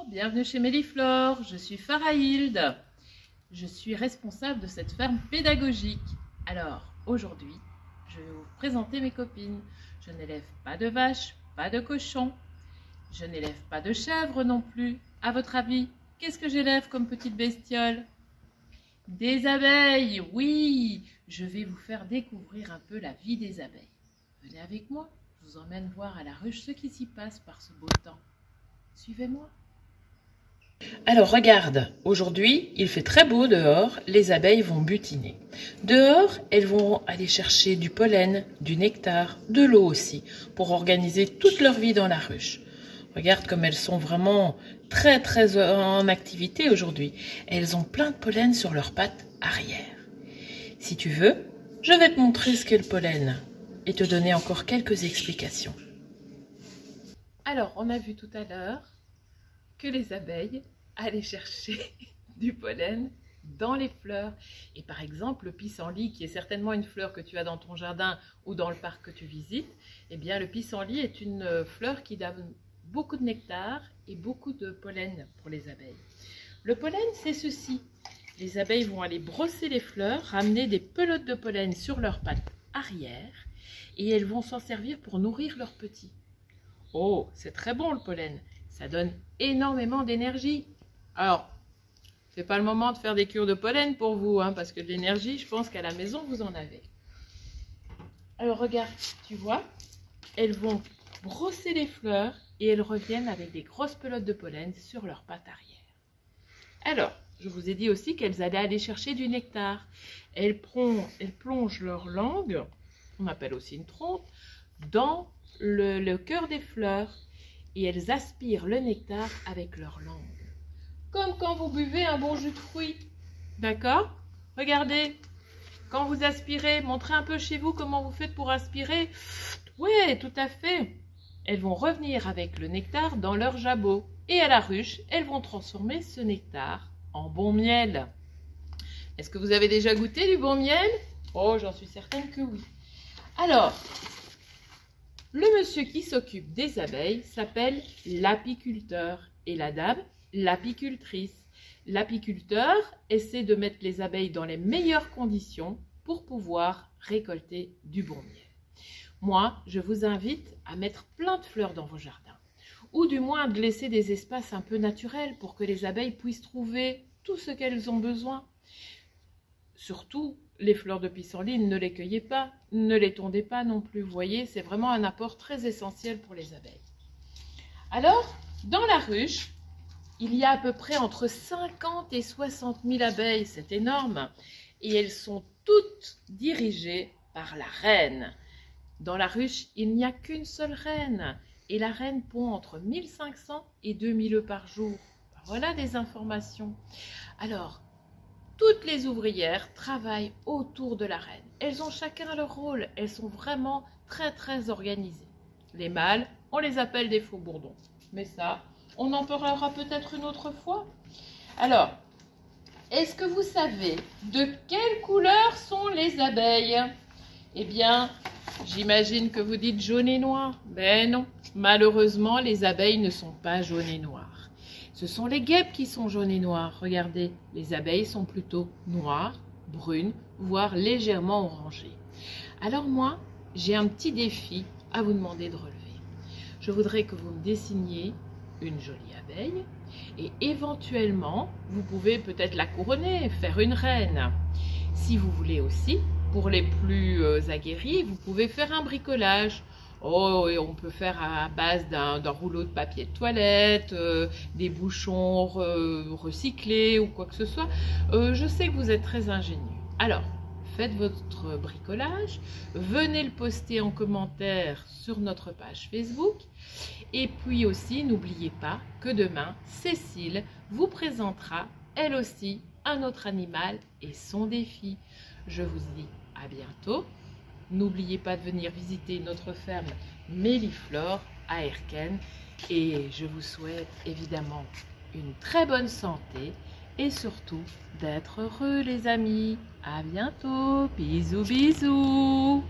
bienvenue chez Méliflore, je suis Farah Hilde. Je suis responsable de cette ferme pédagogique. Alors, aujourd'hui, je vais vous présenter mes copines. Je n'élève pas de vaches, pas de cochons. Je n'élève pas de chèvres non plus. À votre avis, qu'est-ce que j'élève comme petite bestiole? Des abeilles, oui! Je vais vous faire découvrir un peu la vie des abeilles. Venez avec moi, je vous emmène voir à la ruche ce qui s'y passe par ce beau temps. Suivez-moi. Alors regarde, aujourd'hui il fait très beau dehors, les abeilles vont butiner. Dehors, elles vont aller chercher du pollen, du nectar, de l'eau aussi, pour organiser toute leur vie dans la ruche. Regarde comme elles sont vraiment très en activité aujourd'hui. Elles ont plein de pollen sur leurs pattes arrière. Si tu veux, je vais te montrer ce qu'est le pollen et te donner encore quelques explications. Alors, on a vu tout à l'heure que les abeilles allaient chercher du pollen dans les fleurs. Et par exemple, le pissenlit, qui est certainement une fleur que tu as dans ton jardin ou dans le parc que tu visites, eh bien le pissenlit est une fleur qui donne beaucoup de nectar et beaucoup de pollen pour les abeilles. Le pollen, c'est ceci. Les abeilles vont aller brosser les fleurs, ramener des pelotes de pollen sur leurs pattes arrière et elles vont s'en servir pour nourrir leurs petits. Oh, c'est très bon le pollen. Ça donne énormément d'énergie. Alors, c'est pas le moment de faire des cures de pollen pour vous, hein, parce que de l'énergie, je pense qu'à la maison, vous en avez. Alors, regarde, tu vois, elles vont brosser les fleurs et elles reviennent avec des grosses pelotes de pollen sur leurs pattes arrière. Alors, je vous ai dit aussi qu'elles allaient aller chercher du nectar. Elles plongent leur langue, on appelle aussi une trompe, dans le cœur des fleurs et elles aspirent le nectar avec leur langue. Comme quand vous buvez un bon jus de fruits. D'accord? Regardez, quand vous aspirez, montrez un peu chez vous comment vous faites pour aspirer. Oui, tout à fait. Elles vont revenir avec le nectar dans leur jabot. Et à la ruche, elles vont transformer ce nectar en bon miel. Est-ce que vous avez déjà goûté du bon miel? Oh, j'en suis certaine que oui. Alors, le monsieur qui s'occupe des abeilles s'appelle l'apiculteur et la dame, l'apicultrice. L'apiculteur essaie de mettre les abeilles dans les meilleures conditions pour pouvoir récolter du bon miel. Moi, je vous invite à mettre plein de fleurs dans vos jardins, ou du moins de laisser des espaces un peu naturels pour que les abeilles puissent trouver tout ce qu'elles ont besoin. Surtout, les fleurs de pissenlit, ne les cueillez pas, ne les tondez pas non plus. Vous voyez, c'est vraiment un apport très essentiel pour les abeilles. Alors, dans la ruche, il y a à peu près entre 50 et 60 000 abeilles, c'est énorme. Et elles sont toutes dirigées par la reine. Dans la ruche, il n'y a qu'une seule reine. Et la reine pond entre 1500 et 2000 œufs par jour. Voilà des informations. Alors, toutes les ouvrières travaillent autour de la reine. Elles ont chacun leur rôle. Elles sont vraiment très organisées. Les mâles, on les appelle des faux bourdons. Mais ça, on en parlera peut-être une autre fois. Alors, est-ce que vous savez de quelle couleur sont les abeilles? Eh bien, j'imagine que vous dites jaune et noir. Ben non, malheureusement, les abeilles ne sont pas jaunes et noires. Ce sont les guêpes qui sont jaunes et noires. Regardez, les abeilles sont plutôt noires, brunes, voire légèrement orangées. Alors moi, j'ai un petit défi à vous demander de relever. Je voudrais que vous me dessiniez une jolie abeille et éventuellement, vous pouvez peut-être la couronner, faire une reine. Si vous voulez aussi, pour les plus aguerris, vous pouvez faire un bricolage. Oh, et on peut faire à base d'un rouleau de papier de toilette, des bouchons recyclés ou quoi que ce soit. Je sais que vous êtes très ingénieux. Alors, faites votre bricolage, venez le poster en commentaire sur notre page Facebook. Et puis aussi, n'oubliez pas que demain, Cécile vous présentera, elle aussi, un autre animal et son défi. Je vous dis à bientôt. N'oubliez pas de venir visiter notre ferme Méliflore à Erken et je vous souhaite évidemment une très bonne santé et surtout d'être heureux les amis. À bientôt, bisous bisous.